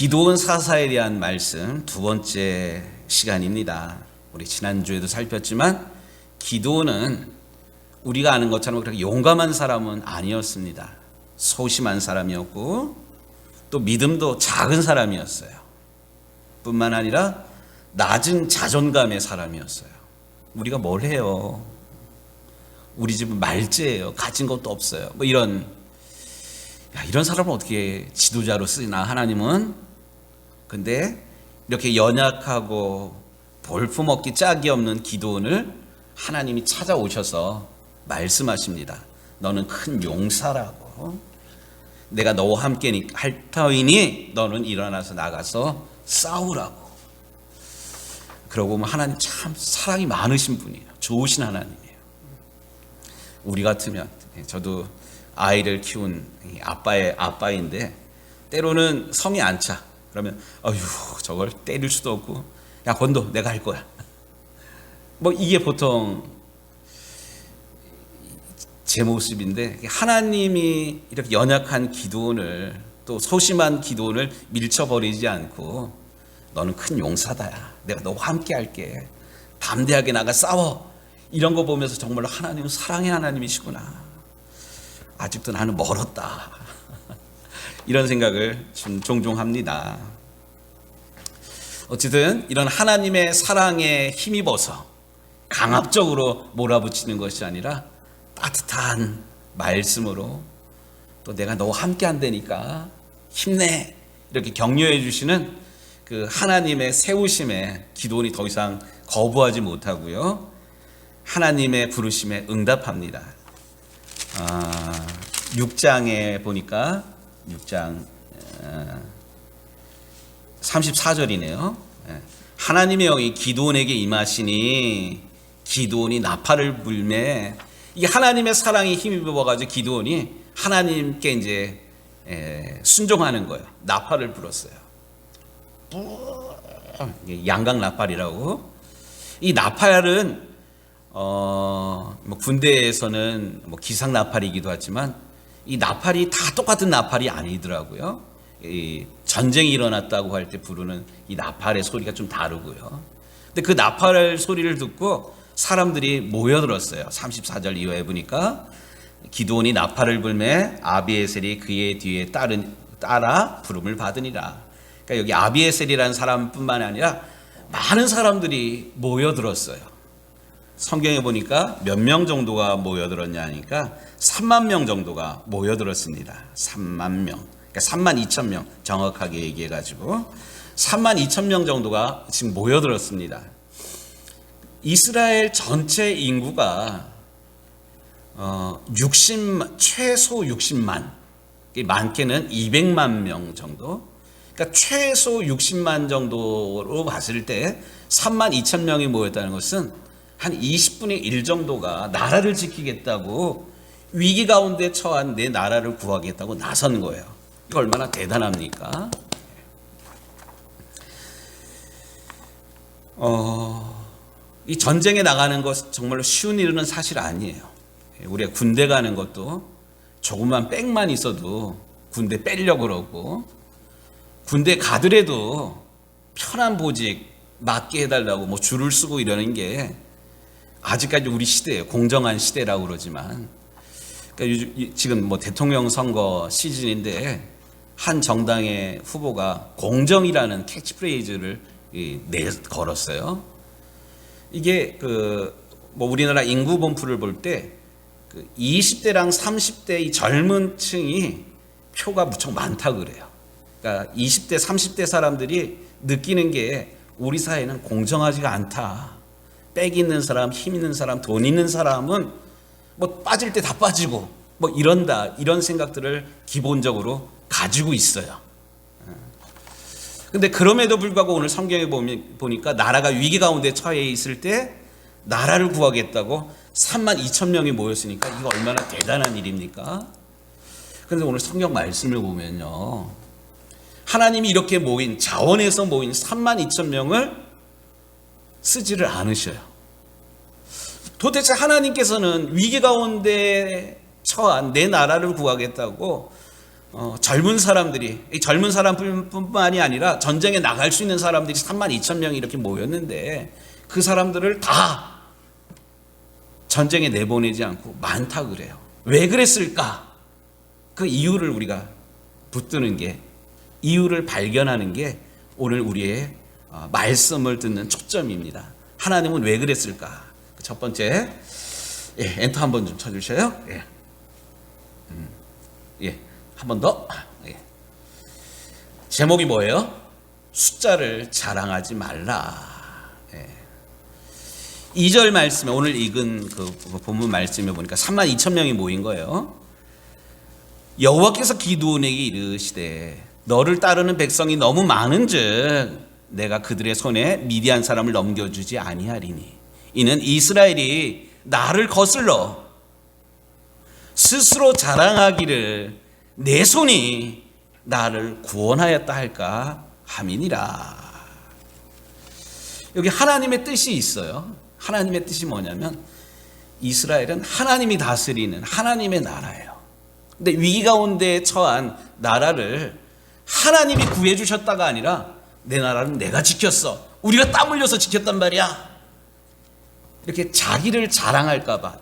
기도원 사사에 대한 말씀 두 번째 시간입니다. 우리 지난주에도 살폈지만 기도원은 우리가 아는 것처럼 그렇게 용감한 사람은 아니었습니다. 소심한 사람이었고 또 믿음도 작은 사람이었어요. 뿐만 아니라 낮은 자존감의 사람이었어요. 우리가 뭘 해요? 우리 집은 말재예요. 가진 것도 없어요. 뭐 이런 사람을 어떻게 지도자로 쓰나 하나님은. 근데 이렇게 연약하고 볼품없기 짝이 없는 기도원을 하나님이 찾아오셔서 말씀하십니다. 너는 큰 용사라고. 내가 너와 함께 할 터이니 너는 일어나서 나가서 싸우라고. 그러고 보면 하나님 참 사랑이 많으신 분이에요. 좋으신 하나님이에요. 우리 같으면, 저도 아이를 키운 아빠인데 때로는 성이 안 차. 그러면 저걸 때릴 수도 없고, 야 권도 내가 할 거야. 뭐 이게 보통 제 모습인데, 하나님이 이렇게 연약한 기도원을, 또 소심한 기도원을 밀쳐버리지 않고 너는 큰 용사다. 내가 너와 함께 할게. 담대하게 나가 싸워. 이런 거 보면서 정말로 하나님은 사랑의 하나님이시구나. 아직도 나는 멀었다. 이런 생각을 종종 합니다. 어쨌든 이런 하나님의 사랑에 힘입어서 강압적으로 몰아붙이는 것이 아니라 따뜻한 말씀으로, 또 내가 너와 함께 한다니까 힘내, 이렇게 격려해 주시는 그 하나님의 세우심에 기도원이 더 이상 거부하지 못하고요, 하나님의 부르심에 응답합니다. 6장에 보니까 6장 34절이네요. 하나님의 영이 기드온에게 임하시니 기드온이 나팔을 불매. 이게 하나님의 사랑이 힘입어가지고 기드온이 하나님께 이제 순종하는 거예요. 나팔을 불었어요. 양각 나팔이라고. 이 나팔은 뭐 군대에서는 뭐 기상 나팔이기도 하지만 이 나팔이 다 똑같은 나팔이 아니더라고요. 이 전쟁이 일어났다고 할 때 부르는 이 나팔의 소리가 좀 다르고요. 근데 그 나팔 소리를 듣고 사람들이 모여들었어요. 34절 이후에 보니까 기드온이 나팔을 불매 아비에셀이 그의 뒤에 따라 부름을 받으니라. 그러니까 여기 아비에셀이라는 사람뿐만 아니라 많은 사람들이 모여들었어요. 성경에 보니까 몇 명 정도가 모여들었냐 하니까 3만 명 정도가 모여들었습니다. 3만 명. 그러니까 3만 2천 명 정확하게 얘기해가지고 3만 2천 명 정도가 지금 모여들었습니다. 이스라엘 전체 인구가 최소 60만, 많게는 200만 명 정도. 그러니까 최소 60만 정도로 봤을 때 3만 2천 명이 모였다는 것은 한 20분의 1 정도가 나라를 지키겠다고, 위기 가운데 처한 내 나라를 구하겠다고 나선 거예요. 이거 얼마나 대단합니까? 이 전쟁에 나가는 것 정말로 쉬운 일은 사실 아니에요. 우리가 군대 가는 것도 조금만 백만 있어도 군대 빼려고 그러고, 군대 가더라도 편한 보직 맞게 해달라고 뭐 줄을 서고 이러는 게 아직까지 우리 시대예요. 공정한 시대라고 그러지만, 그러니까 지금 뭐 대통령 선거 시즌인데 한 정당의 후보가 공정이라는 캐치프레이즈를 걸었어요. 이게 뭐 우리나라 인구 분포를 볼 때 20대랑 30대 이 젊은 층이 표가 무척 많다 그래요. 그러니까 20대, 30대 사람들이 느끼는 게 우리 사회는 공정하지가 않다. 빽 있는 사람, 힘 있는 사람, 돈 있는 사람은 뭐 빠질 때 다 빠지고 뭐 이런다, 이런 생각들을 기본적으로 가지고 있어요. 근데 그럼에도 불구하고 오늘 성경에 보니까 나라가 위기 가운데 처해 있을 때 나라를 구하겠다고 3만 2천 명이 모였으니까 이거 얼마나 대단한 일입니까? 그런데 오늘 성경 말씀을 보면요, 하나님이 이렇게 모인, 자원에서 모인 3만 2천 명을 쓰지를 않으셔요. 도대체 하나님께서는 위기 가운데 처한 내 나라를 구하겠다고 젊은 사람들이, 이 젊은 사람뿐만이 아니라 전쟁에 나갈 수 있는 사람들이 32,000명이 이렇게 모였는데 그 사람들을 다 전쟁에 내보내지 않고 많다 그래요. 왜 그랬을까? 그 이유를 우리가 붙드는 게, 이유를 발견하는 게 오늘 우리의 말씀을 듣는 초점입니다. 하나님은 왜 그랬을까? 첫 번째, 엔터 한번 좀 쳐주셔요. 한 번 더. 제목이 뭐예요? 숫자를 자랑하지 말라. 2절 말씀에, 오늘 읽은 그 본문 말씀에 보니까 32,000명이 모인 거예요. 여호와께서 기드온에게 이르시되 너를 따르는 백성이 너무 많은즉 내가 그들의 손에 미디안 사람을 넘겨주지 아니하리니 이는 이스라엘이 나를 거슬러 스스로 자랑하기를 내 손이 나를 구원하였다 할까 함이니라. 여기 하나님의 뜻이 있어요. 하나님의 뜻이 뭐냐면 이스라엘은 하나님이 다스리는 하나님의 나라예요. 근데 위기 가운데 처한 나라를 하나님이 구해주셨다가 아니라 내 나라는 내가 지켰어, 우리가 땀 흘려서 지켰단 말이야, 이렇게 자기를 자랑할까봐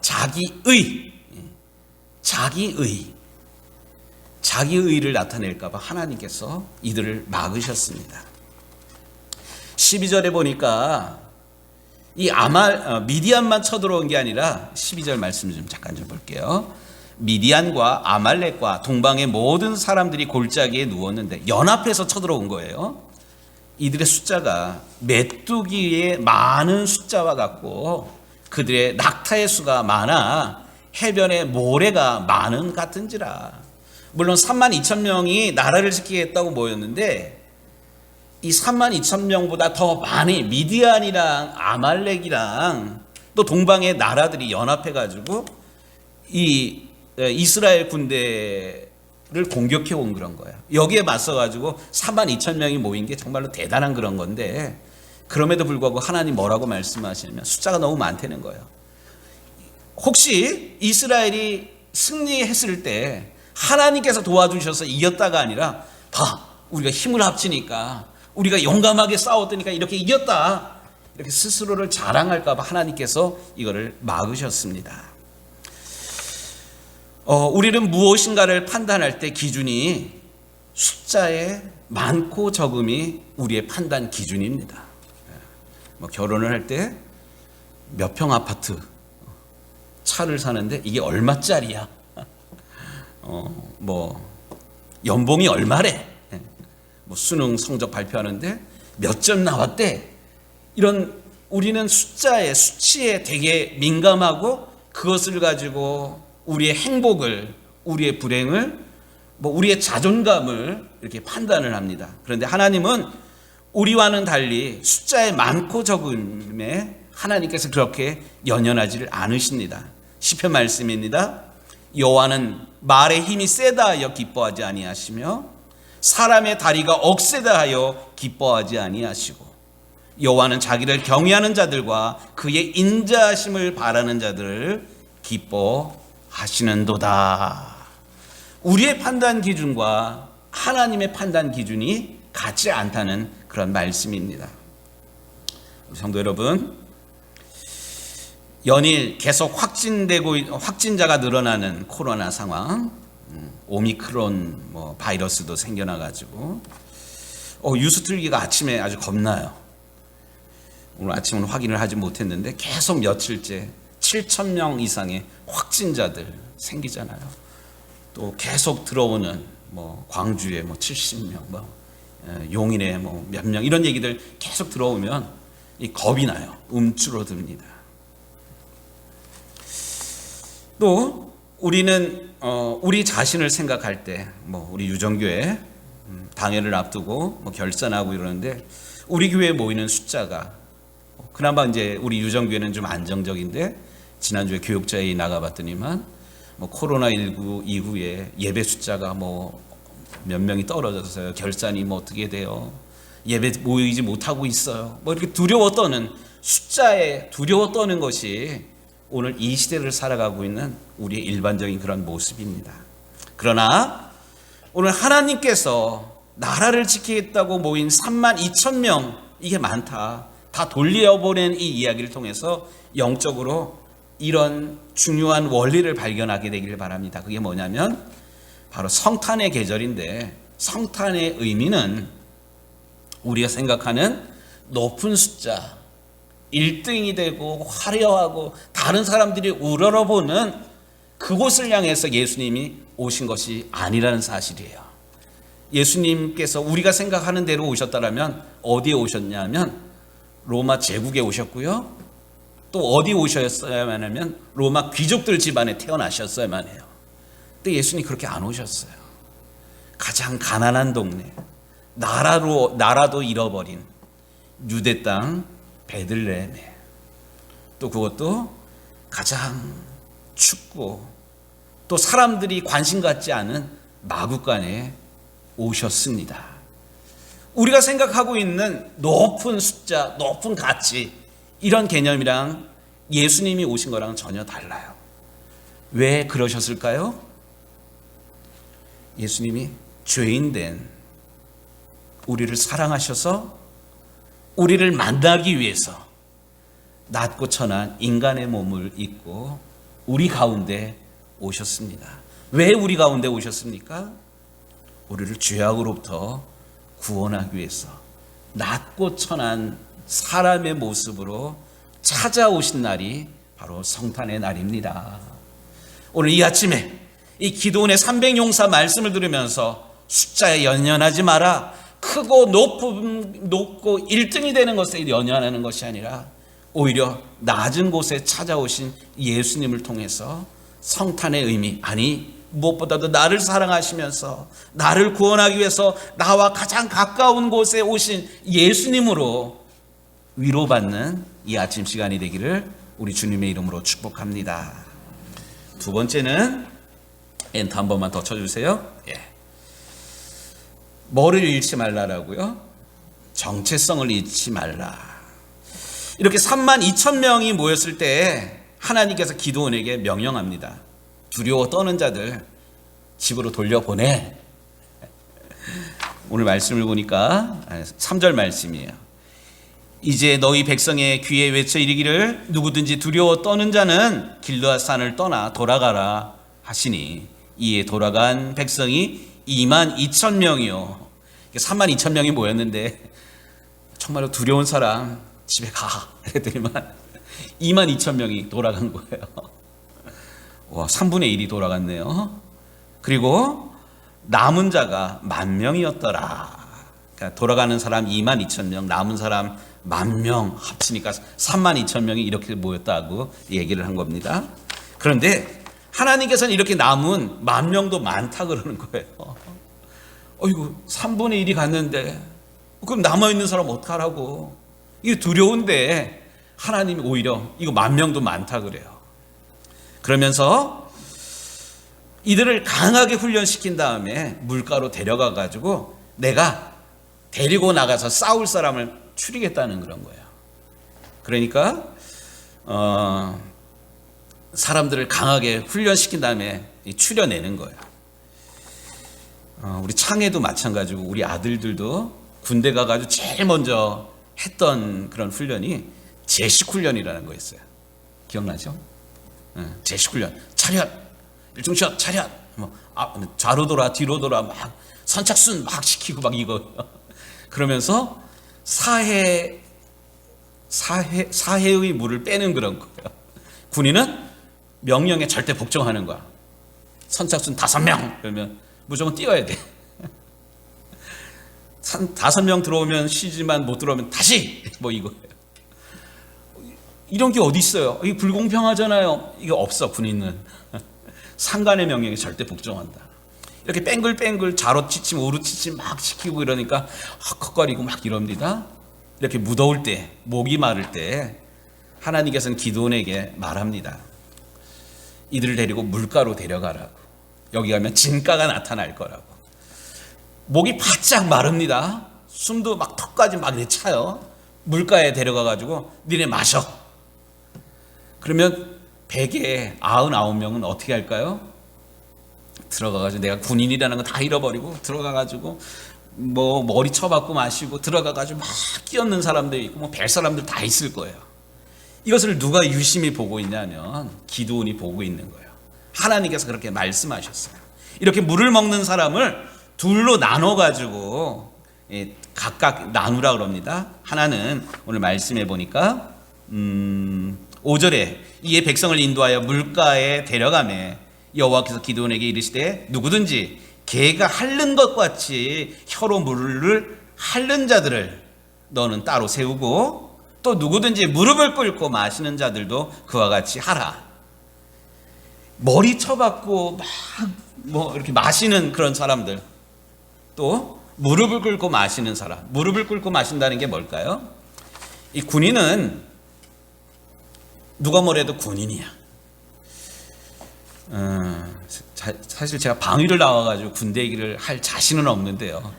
자기의를 나타낼까봐 하나님께서 이들을 막으셨습니다. 12절에 보니까 이 미디안만 쳐들어온 게 아니라 12절 말씀 좀 잠깐 좀 볼게요. 미디안과 아말렉과 동방의 모든 사람들이 골짜기에 누웠는데 연합해서 쳐들어온 거예요. 이들의 숫자가 메뚜기의 많은 숫자와 같고 그들의 낙타의 수가 많아 해변의 모래가 많은 같은지라. 물론 32,000명이 나라를 지키겠다고 모였는데 이 32,000명보다 더 많이 미디안이랑 아말렉이랑 또 동방의 나라들이 연합해가지고 이 이스라엘 군대를 공격해 온 그런 거예요. 여기에 맞서가지고 32,000명이 모인 게 정말로 대단한 그런 건데 그럼에도 불구하고 하나님 뭐라고 말씀하시냐면 숫자가 너무 많다는 거예요. 혹시 이스라엘이 승리했을 때 하나님께서 도와주셔서 이겼다가 아니라 우리가 힘을 합치니까 우리가 용감하게 싸웠더니까 이렇게 이겼다, 이렇게 스스로를 자랑할까 봐 하나님께서 이거를 막으셨습니다. 우리는 무엇인가를 판단할 때 기준이 숫자의 많고 적음이 우리의 판단 기준입니다. 결혼을 할 때 몇 평 아파트, 차를 사는데 이게 얼마짜리야? 연봉이 얼마래? 수능 성적 발표하는데 몇 점 나왔대? 이런 우리는 숫자에, 수치에 되게 민감하고 그것을 가지고 우리의 행복을, 우리의 불행을, 우리의 자존감을 이렇게 판단을 합니다. 그런데 하나님은 우리와는 달리 숫자에 많고 적음에 하나님께서 그렇게 연연하지를 않으십니다. 시편 말씀입니다. 여호와는 말의 힘이 세다 하여 기뻐하지 아니하시며 사람의 다리가 억세다 하여 기뻐하지 아니하시고 여호와는 자기를 경외하는 자들과 그의 인자하심을 바라는 자들을 기뻐하시는도다. 우리의 판단 기준과 하나님의 판단 기준이 같지 않다는 그런 말씀입니다. 성도 여러분, 연일 계속 확진자가 늘어나는 코로나 상황, 오미크론 바이러스도 생겨나가지고 뉴스 틀기가 아침에 아주 겁나요. 오늘 아침은 확인을 하지 못했는데 계속 며칠째 7,000명 이상의 확진자들 생기잖아요. 또 계속 들어오는 광주에 70명, 용인에 몇 명, 이런 얘기들 계속 들어오면 이 겁이 나요. 움츠러듭니다. 또 우리는 우리 자신을 생각할 때 우리 유정교회 당회를 앞두고 결산하고 이러는데 우리 교회에 모이는 숫자가 그나마 이제 우리 유정교회는 좀 안정적인데 지난주에 교육자회의 나가봤더니만 코로나19 이후에 예배 숫자가 몇 명이 떨어져서요. 결산이 어떻게 돼요? 예배 모이지 못하고 있어요. 이렇게 두려워 떠는, 숫자에 두려워 떠는 것이 오늘 이 시대를 살아가고 있는 우리의 일반적인 그런 모습입니다. 그러나 오늘 하나님께서 나라를 지키겠다고 모인 3만 2천 명, 이게 많다, 다 돌려보낸 이 이야기를 통해서 영적으로 이런 중요한 원리를 발견하게 되기를 바랍니다. 그게 뭐냐면 바로 성탄의 계절인데, 성탄의 의미는 우리가 생각하는 높은 숫자, 1등이 되고 화려하고 다른 사람들이 우러러보는 그곳을 향해서 예수님이 오신 것이 아니라는 사실이에요. 예수님께서 우리가 생각하는 대로 오셨다면 어디에 오셨냐면 로마 제국에 오셨고요, 또 어디 오셨어야만 하면 로마 귀족들 집안에 태어나셨어야만 해요. 근데 예수님이 그렇게 안 오셨어요. 가장 가난한 동네, 나라도 잃어버린 유대 땅 베들레헴에, 또 그것도 가장 춥고 또 사람들이 관심 갖지 않은 마구간에 오셨습니다. 우리가 생각하고 있는 높은 숫자, 높은 가치, 이런 개념이랑 예수님이 오신 거랑 전혀 달라요. 왜 그러셨을까요? 예수님이 죄인된 우리를 사랑하셔서 우리를 만나기 위해서 낮고 천한 인간의 몸을 입고 우리 가운데 오셨습니다. 왜 우리 가운데 오셨습니까? 우리를 죄악으로부터 구원하기 위해서 낮고 천한 사람의 모습으로 찾아오신 날이 바로 성탄의 날입니다. 오늘 이 아침에 이 기도원의 300용사 말씀을 들으면서 숫자에 연연하지 마라, 크고 높고 1등이 되는 것에 연연하는 것이 아니라 오히려 낮은 곳에 찾아오신 예수님을 통해서 성탄의 의미, 아니 무엇보다도 나를 사랑하시면서 나를 구원하기 위해서 나와 가장 가까운 곳에 오신 예수님으로 위로받는 이 아침 시간이 되기를 우리 주님의 이름으로 축복합니다. 두 번째는 엔터 한 번만 더 쳐주세요. 뭐를 잃지 말라라고요? 정체성을 잃지 말라. 이렇게 3만 2천 명이 모였을 때 하나님께서 기드온에게 명령합니다. 두려워 떠는 자들 집으로 돌려보내. 오늘 말씀을 보니까 3절 말씀이에요. 이제 너희 백성의 귀에 외쳐 이르기를 누구든지 두려워 떠는 자는 길르앗산을 떠나 돌아가라 하시니 이에 돌아간 백성이 2만 2천 명이요. 3만 2천 명이 모였는데 정말로 두려운 사람 집에 가 그랬더니만 2만 2천 명이 돌아간 거예요. 와, 3분의 1이 돌아갔네요. 그리고 남은 자가 10,000명이었더라. 그러니까 돌아가는 사람 2만 2천 명, 남은 사람 10,000명 합치니까 3만 2천 명이 이렇게 모였다고 얘기를 한 겁니다. 그런데 하나님께서는 이렇게 남은 10,000명도 많다 그러는 거예요. 어이구, 3분의 1이 갔는데 그럼 남아있는 사람 어떡하라고. 이게 두려운데 하나님이 오히려 이거 10,000명도 많다 그래요. 그러면서 이들을 강하게 훈련시킨 다음에 물가로 데려가 가지고 내가 데리고 나가서 싸울 사람을 추리겠다는 그런 거예요. 그러니까 사람들을 강하게 훈련시킨 다음에 추려내는 거예요. 우리 창에도 마찬가지고 우리 아들들도 군대 가가지고 제일 먼저 했던 그런 훈련이 제식 훈련이라는 거 있어요. 기억나죠? 제식 훈련. 차렷, 일중샷, 차렷. 좌로 돌아, 뒤로 돌아, 막 선착순 막 시키고 막 이거. 그러면서 사해의 물을 빼는 그런 거예요. 군인은 명령에 절대 복종하는 거야. 선착순 5명 그러면 무조건 뛰어야 돼. 5명 들어오면 쉬지만 못 들어오면 다시 뭐 이거예요. 이런 게 어디 있어요? 이게 불공평하잖아요. 이게 없어. 군인은 상관의 명령에 절대 복종한다. 이렇게 뺑글뺑글 좌로 치침 우로 치침 막 시키고 이러니까 헉헉거리고 막 이럽니다. 이렇게 무더울 때, 목이 마를 때 하나님께서는 기드온에게 말합니다. 이들을 데리고 물가로 데려가라고. 여기 가면 진가가 나타날 거라고. 목이 바짝 마릅니다. 숨도 막 턱까지 막 이렇게 차요. 물가에 데려가 가지고 니네 마셔. 그러면 100에 99명은 어떻게 할까요? 들어가가지고 내가 군인이라는 거 다 잃어버리고 들어가가지고 뭐 머리 쳐박고 마시고 들어가가지고 막 끼얹는 사람들 있고 뭐 뵐 사람들 다 있을 거예요. 이것을 누가 유심히 보고 있냐면 기드온이 보고 있는 거예요. 하나님께서 그렇게 말씀하셨어요. 이렇게 물을 먹는 사람을 둘로 나눠가지고 각각 나누라 그럽니다. 하나는 오늘 말씀해 보니까 5절에 이에 백성을 인도하여 물가에 데려가매 여호와께서 기드온에게 이르시되 누구든지 개가 핥는 것 같이 혀로 물을 핥는 자들을 너는 따로 세우고 또 누구든지 무릎을 꿇고 마시는 자들도 그와 같이 하라. 머리 쳐박고 막 뭐 이렇게 마시는 그런 사람들, 또 무릎을 꿇고 마시는 사람. 무릎을 꿇고 마신다는 게 뭘까요? 이 군인은 누가 뭐래도 군인이야. 사실 제가 방위를 나와가지고 군대 얘기를 할 자신은 없는데요.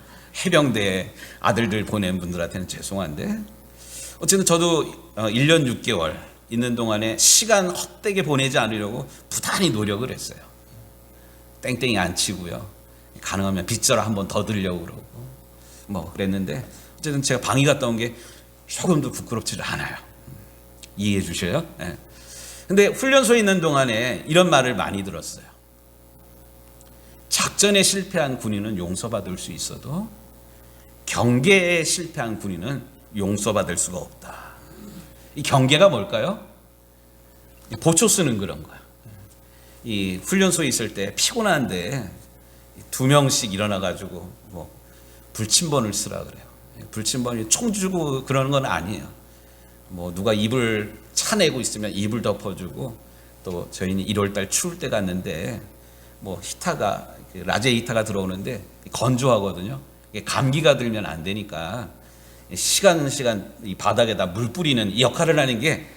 해병대 아들들 보낸 분들한테는 죄송한데 어쨌든 저도 1년 6개월 있는 동안에 시간 헛되게 보내지 않으려고 부단히 노력을 했어요. 땡땡이 안 치고요. 가능하면 빗자루 한 번 더 들려고 그러고 뭐 그랬는데 어쨌든 제가 방위 갔다 온 게 조금도 부끄럽지 않아요. 이해해 주셔요. 네. 근데 훈련소에 있는 동안에 이런 말을 많이 들었어요. 작전에 실패한 군인은 용서받을 수 있어도 경계에 실패한 군인은 용서받을 수가 없다. 이 경계가 뭘까요? 보초 쓰는 그런 거야. 이 훈련소에 있을 때 피곤한데 2명씩 일어나가지고 뭐 불침번을 쓰라 그래요. 불침번이 총 주고 그러는 건 아니에요. 뭐 누가 이불 차내고 있으면 이불 덮어주고 또 저희는 1월달 추울 때 갔는데 뭐 히타가 라제 히타가 들어오는데 건조하거든요. 감기가 들면 안 되니까 시간 이 바닥에다 물 뿌리는 이 역할을 하는 게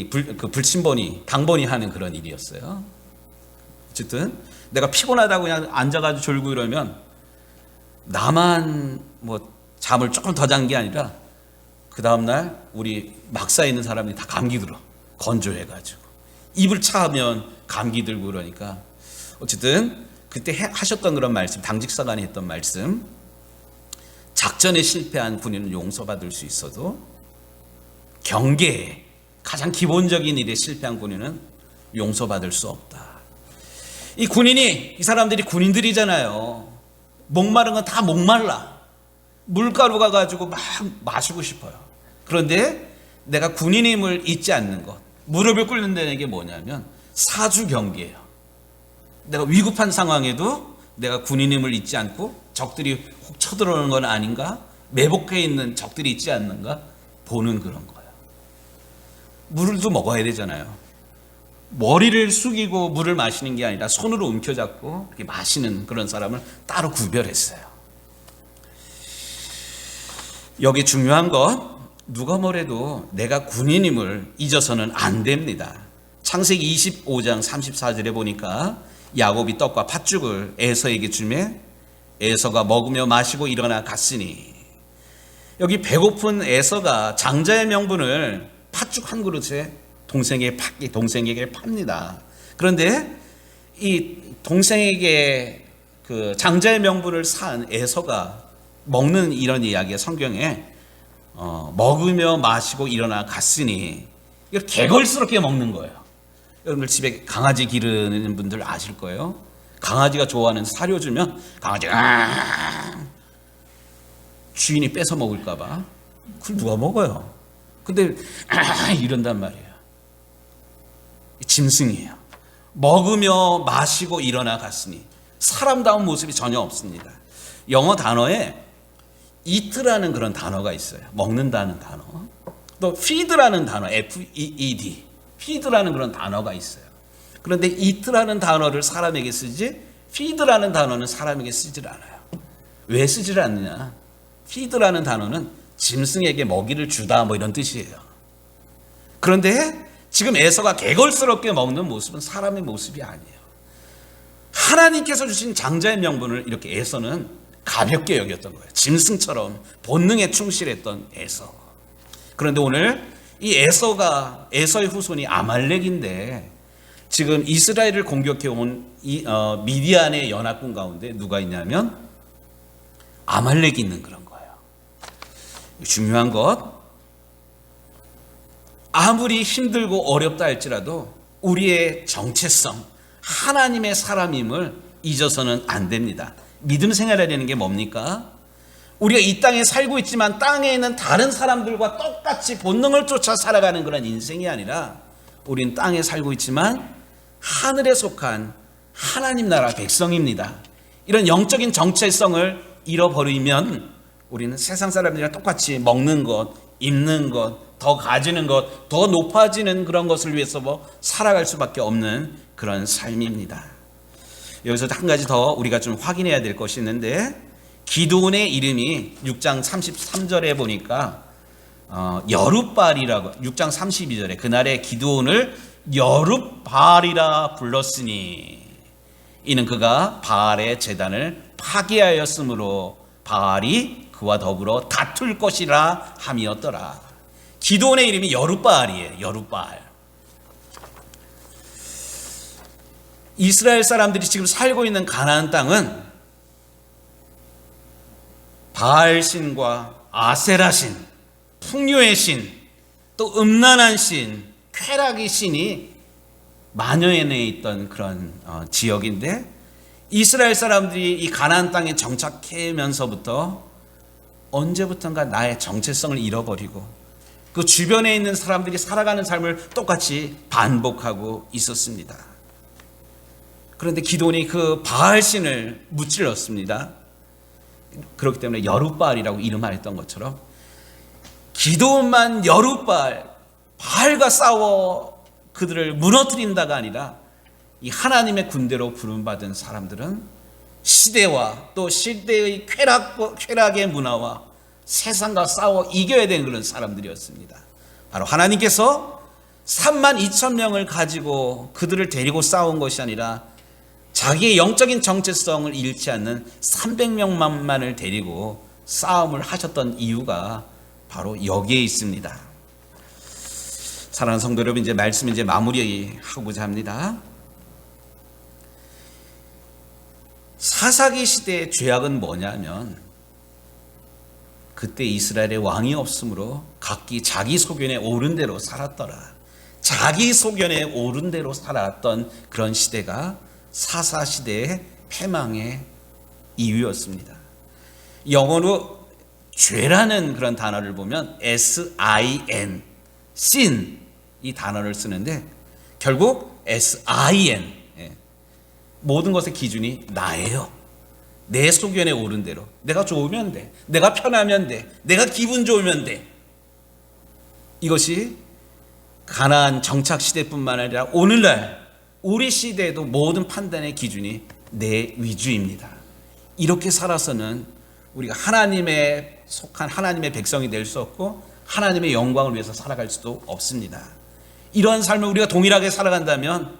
그 불침번이 당번이 하는 그런 일이었어요. 어쨌든 내가 피곤하다고 그냥 앉아가지고 졸고 이러면 나만 뭐 잠을 조금 더 잔 게 아니라 그 다음날 우리 막사에 있는 사람들이 다 감기 들어. 건조해가지고 입을 차면 감기 들고 그러니까 어쨌든 그때 하셨던 그런 말씀, 당직사관이 했던 말씀, 작전에 실패한 군인은 용서받을 수 있어도 경계에 가장 기본적인 일에 실패한 군인은 용서받을 수 없다. 이 군인이, 이 사람들이 군인들이잖아요. 목마른 건 다 목말라. 물가루가 가지고 막 마시고 싶어요. 그런데 내가 군인임을 잊지 않는 것, 무릎을 꿇는다는 게 뭐냐면 사주 경계예요. 내가 위급한 상황에도 내가 군인임을 잊지 않고 적들이 혹 쳐들어오는 건 아닌가, 매복해 있는 적들이 있지 않는가 보는 그런 거예요. 물도 먹어야 되잖아요. 머리를 숙이고 물을 마시는 게 아니라 손으로 움켜잡고 이렇게 마시는 그런 사람을 따로 구별했어요. 여기 중요한 것, 누가 뭐래도 내가 군인임을 잊어서는 안 됩니다. 창세기 25장 34절에 보니까 야곱이 떡과 팥죽을 에서에게 주매 에서가 먹으며 마시고 일어나 갔으니, 여기 배고픈 에서가 장자의 명분을 팥죽 한 그릇에 동생에게 팝니다. 그런데 이 동생에게 그 장자의 명분을 산 에서가 먹는 이런 이야기가 성경에 먹으며 마시고 일어나 갔으니, 이걸 개걸스럽게 먹는 거예요. 여러분들 집에 강아지 기르는 분들 아실 거예요. 강아지가 좋아하는 사료 주면 강아지가 주인이 뺏어 먹을까 봐 그걸 누가 먹어요. 근데 이런단 말이에요. 짐승이에요. 먹으며 마시고 일어나 갔으니 사람다운 모습이 전혀 없습니다. 영어 단어에 eat라는 그런 단어가 있어요. 먹는다는 단어. 또 feed라는 단어, F-E-E-D, feed라는 그런 단어가 있어요. 그런데 eat라는 단어를 사람에게 쓰지 feed라는 단어는 사람에게 쓰질 않아요. 왜 쓰질 않느냐? feed라는 단어는 짐승에게 먹이를 주다 뭐 이런 뜻이에요. 그런데 지금 에서가 개걸스럽게 먹는 모습은 사람의 모습이 아니에요. 하나님께서 주신 장자의 명분을 이렇게 에서는 가볍게 여겼던 거예요. 짐승처럼 본능에 충실했던 에서. 그런데 오늘 이 에서의 후손이 아말렉인데 지금 이스라엘을 공격해 온 미디안의 연합군 가운데 누가 있냐면 아말렉이 있는 그런 거예요. 중요한 것, 아무리 힘들고 어렵다 할지라도 우리의 정체성, 하나님의 사람임을 잊어서는 안 됩니다. 믿음 생활이라는 게 뭡니까? 우리가 이 땅에 살고 있지만 땅에 있는 다른 사람들과 똑같이 본능을 쫓아 살아가는 그런 인생이 아니라 우린 땅에 살고 있지만 하늘에 속한 하나님 나라 백성입니다. 이런 영적인 정체성을 잃어버리면 우리는 세상 사람들이랑 똑같이 먹는 것, 입는 것, 더 가지는 것, 더 높아지는 그런 것을 위해서 살아갈 수밖에 없는 그런 삶입니다. 여기서 한 가지 더 우리가 좀 확인해야 될 것이 있는데, 기드온의 이름이 6장 33절에 보니까 여룻바알이라고, 6장 32절에 그날의 기드온을 여룻바알이라 불렀으니 이는 그가 바알의 제단을 파괴하였으므로 바알이 그와 더불어 다툴 것이라 함이었더라. 기드온의 이름이 여룻바알이에요. 여룻바알. 이스라엘 사람들이 지금 살고 있는 가나안 땅은 바알 신과 아세라 신, 풍요의 신, 또 음란한 신, 쾌락의 신이 만연해 있던 그런 지역인데, 이스라엘 사람들이 이 가나안 땅에 정착하면서부터 언제부턴가 나의 정체성을 잃어버리고 그 주변에 있는 사람들이 살아가는 삶을 똑같이 반복하고 있었습니다. 그런데 기드온이 그 바알 신을 무찔렀습니다. 그렇기 때문에 여룻바알이라고 이름하였던 것처럼 기드온만 여룻바알, 바알과 싸워 그들을 무너뜨린다가 아니라 이 하나님의 군대로 부름받은 사람들은 시대와 또 시대의 쾌락의 문화와 세상과 싸워 이겨야 되는 그런 사람들이었습니다. 바로 하나님께서 32,000명을 가지고 그들을 데리고 싸운 것이 아니라 자기의 영적인 정체성을 잃지 않는 300명만을 데리고 싸움을 하셨던 이유가 바로 여기에 있습니다. 사랑하는 성도 여러분, 이제 말씀 마무리하고자 합니다. 사사기 시대의 죄악은 뭐냐면, 그때 이스라엘의 왕이 없으므로 각기 자기 소견에 오른 대로 살았더라. 자기 소견에 오른 대로 살았던 그런 시대가 사사 시대의 패망의 이유였습니다. 영어로 죄라는 그런 단어를 보면 sin, sin 이 단어를 쓰는데 결국 sin, 모든 것의 기준이 나예요. 내 소견에 오른 대로 내가 좋으면 돼, 내가 편하면 돼, 내가 기분 좋으면 돼. 이것이 가나안 정착 시대뿐만 아니라 오늘날 우리 시대에도 모든 판단의 기준이 내 위주입니다. 이렇게 살아서는 우리가 하나님의 속한 하나님의 백성이 될 수 없고 하나님의 영광을 위해서 살아갈 수도 없습니다. 이런 삶을 우리가 동일하게 살아간다면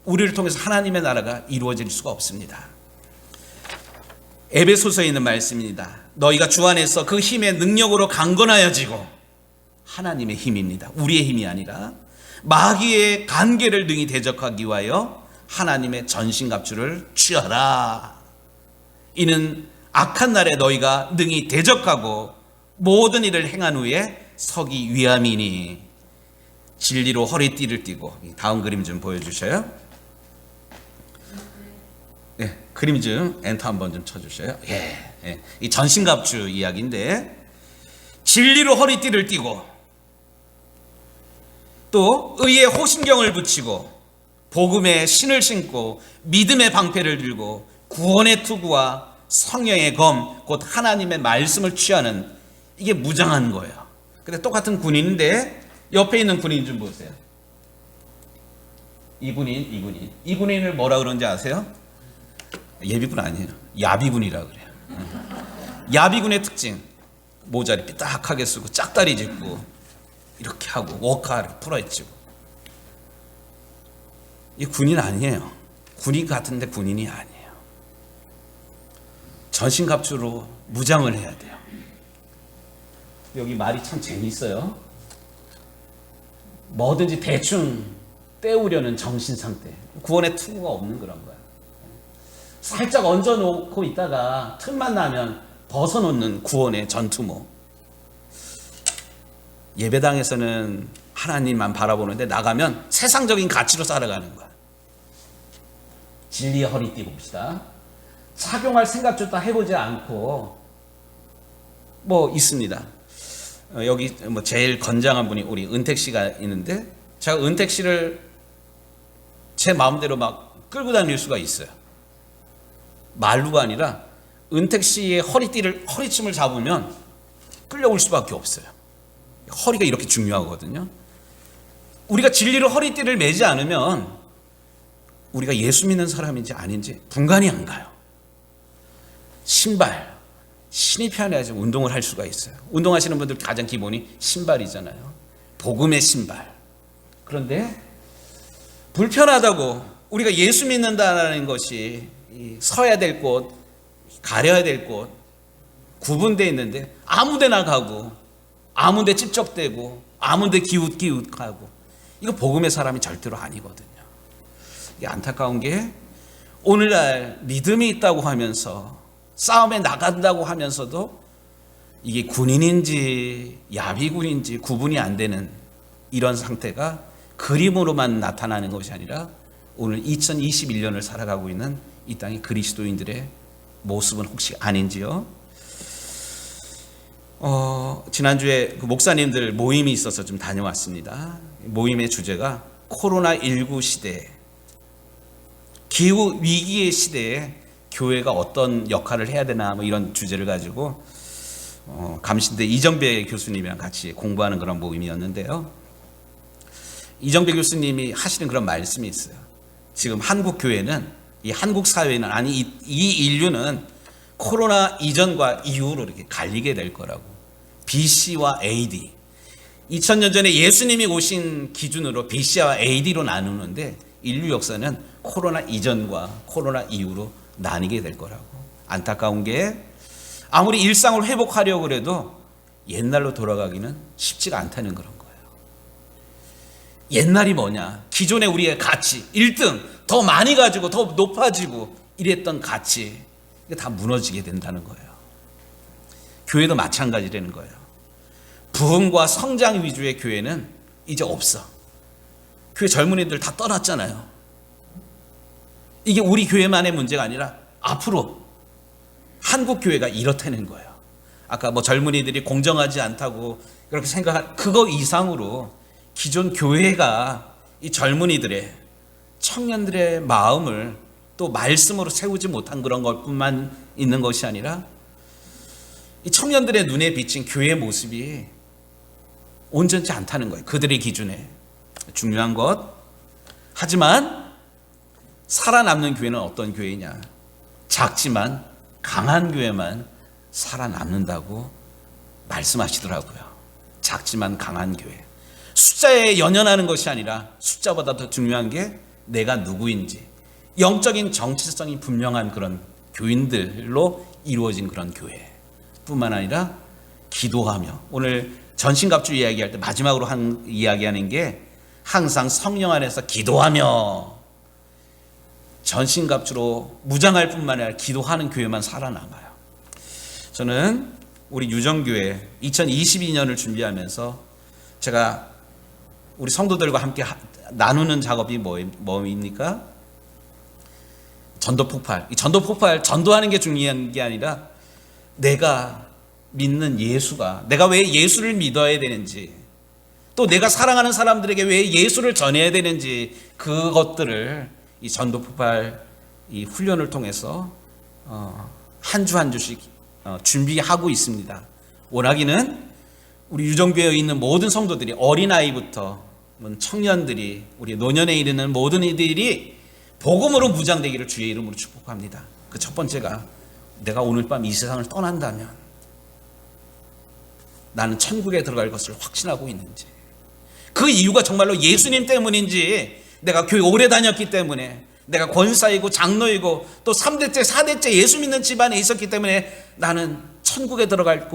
우리를 통해서 하나님의 나라가 이루어질 수가 없습니다. 에베소서에 있는 말씀입니다. 너희가 주 안에서 그 힘의 능력으로 강건하여지고, 하나님의 힘입니다. 우리의 힘이 아니라 마귀의 간계를 능히 대적하기 위하여 하나님의 전신갑주를 취하라. 이는 악한 날에 너희가 능히 대적하고 모든 일을 행한 후에 서기 위함이니 진리로 허리띠를 띠고. 다음 그림 좀 보여주셔요. 네, 그림 좀 엔터 한번 좀 쳐주셔요. 이 전신갑주 이야기인데, 진리로 허리띠를 띠고 또 의의 호신경을 붙이고 복음의 신을 신고 믿음의 방패를 들고 구원의 투구와 성령의 검 곧 하나님의 말씀을 취하는, 이게 무장한 거예요. 근데 똑같은 군인인데 옆에 있는 군인 좀 보세요. 이 군인을 뭐라 그러는지 아세요? 예비군 아니에요. 야비군이라 그래요. 야비군의 특징, 모자를 삐딱하게 쓰고 짝다리 짚고 이렇게 하고 워카 이렇게 풀어헤치고. 이 군인 아니에요. 군인 같은데 군인이 아니에요. 전신갑주로 무장을 해야 돼요. 여기 말이 참 재미있어요. 뭐든지 대충 때우려는 정신 상태, 구원의 투구가 없는 그런 거야. 살짝 얹어놓고 있다가 틈만 나면 벗어놓는 구원의 전투모. 예배당에서는 하나님만 바라보는데 나가면 세상적인 가치로 살아가는 거야. 진리의 허리띠 봅시다. 착용할 생각조차 해보지 않고 뭐 있습니다. 여기 뭐 제일 건장한 분이 우리 은택 씨가 있는데, 제가 은택 씨를 제 마음대로 막 끌고 다닐 수가 있어요. 말루가 아니라 은택 씨의 허리춤을 잡으면 끌려올 수밖에 없어요. 허리가 이렇게 중요하거든요. 우리가 진리로 허리띠를 매지 않으면 우리가 예수 믿는 사람인지 아닌지 분간이 안 가요. 신발, 신이 편해야지 운동을 할 수가 있어요. 운동하시는 분들 가장 기본이 신발이잖아요. 복음의 신발. 그런데 불편하다고 우리가 예수 믿는다는 것이 서야 될 곳, 가려야 될 곳 구분되어 있는데 아무데나 가고 아무데 찝적대고 아무데 기웃기웃하고, 이거 복음의 사람이 절대로 아니거든요. 이게 안타까운 게 오늘날 믿음이 있다고 하면서 싸움에 나간다고 하면서도 이게 군인인지 야비군인지 구분이 안 되는 이런 상태가 그림으로만 나타나는 것이 아니라 오늘 2021년을 살아가고 있는 이 땅의 그리스도인들의 모습은 혹시 아닌지요? 지난주에 그 목사님들 모임이 있어서 좀 다녀왔습니다. 모임의 주제가 코로나19 시대, 기후 위기의 시대에 교회가 어떤 역할을 해야 되나 뭐 이런 주제를 가지고 감신대 이정배 교수님이랑 같이 공부하는 그런 모임이었는데요. 이정배 교수님이 하시는 그런 말씀이 있어요. 지금 한국 교회는, 이 한국 사회는, 아니 이 인류는 코로나 이전과 이후로 이렇게 갈리게 될 거라고. BC와 AD. 2000년 전에 예수님이 오신 기준으로 BC와 AD로 나누는데 인류 역사는 코로나 이전과 코로나 이후로 나뉘게 될 거라고. 안타까운 게 아무리 일상을 회복하려고 해도 옛날로 돌아가기는 쉽지가 않다는 그런 거예요. 옛날이 뭐냐? 기존의 우리의 가치, 1등, 더 많이 가지고 더 높아지고 이랬던 가치, 이게 다 무너지게 된다는 거예요. 교회도 마찬가지라는 거예요. 부흥과 성장 위주의 교회는 이제 없어. 교회 젊은이들 다 떠났잖아요. 이게 우리 교회만의 문제가 아니라 앞으로 한국 교회가 이렇다는 거예요. 아까 뭐 젊은이들이 공정하지 않다고 그렇게 생각한 그거 이상으로 기존 교회가 이 젊은이들의, 청년들의 마음을 또 말씀으로 세우지 못한 그런 것뿐만 있는 것이 아니라 이 청년들의 눈에 비친 교회의 모습이 온전치 않다는 거예요. 그들의 기준에. 중요한 것. 하지만 살아남는 교회는 어떤 교회냐? 작지만 강한 교회만 살아남는다고 말씀하시더라고요. 작지만 강한 교회. 숫자에 연연하는 것이 아니라 숫자보다 더 중요한 게 내가 누구인지, 영적인 정체성이 분명한 그런 교인들로 이루어진 그런 교회뿐만 아니라 기도하며, 오늘 전신갑주 이야기할 때 마지막으로 이야기하는 게 항상 성령 안에서 기도하며 전신갑주로 무장할 뿐만 아니라 기도하는 교회만 살아남아요. 저는 우리 유정교회 2022년을 준비하면서 제가 우리 성도들과 함께 나누는 작업이 뭐입니까? 전도 폭발. 이 전도 폭발, 전도하는 게 중요한 게 아니라 내가 믿는 예수가, 내가 왜 예수를 믿어야 되는지, 또 내가 사랑하는 사람들에게 왜 예수를 전해야 되는지, 그것들을 이 전도 폭발 이 훈련을 통해서 한 주 한 주씩 준비하고 있습니다. 원하기는 우리 유정교회에 있는 모든 성도들이, 어린아이부터 청년들이, 우리 노년에 이르는 모든 이들이 복음으로 무장되기를 주의 이름으로 축복합니다. 그 첫 번째가, 내가 오늘 밤 이 세상을 떠난다면 나는 천국에 들어갈 것을 확신하고 있는지, 그 이유가 정말로 예수님 때문인지, 내가 교회 오래 다녔기 때문에, 내가 권사이고 장로이고 또 3대째 4대째 예수 믿는 집안에 있었기 때문에 나는 천국에 들어갈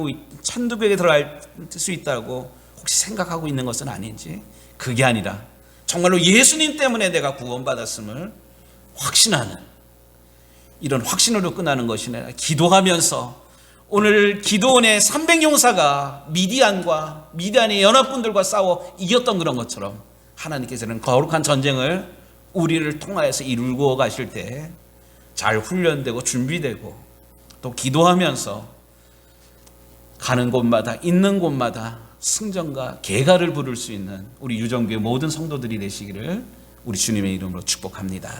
수 있다고 혹시 생각하고 있는 것은 아닌지, 그게 아니라 정말로 예수님 때문에 내가 구원받았음을 확신하는, 이런 확신으로 끝나는 것이 아니라 기도하면서, 오늘 기도원의 300용사가 미디안의 연합군들과 싸워 이겼던 그런 것처럼 하나님께서는 거룩한 전쟁을 우리를 통하여서 이루고 가실 때 잘 훈련되고 준비되고 또 기도하면서 가는 곳마다 있는 곳마다 승전과 계가를 부를 수 있는 우리 유정교회 모든 성도들이 되시기를 우리 주님의 이름으로 축복합니다.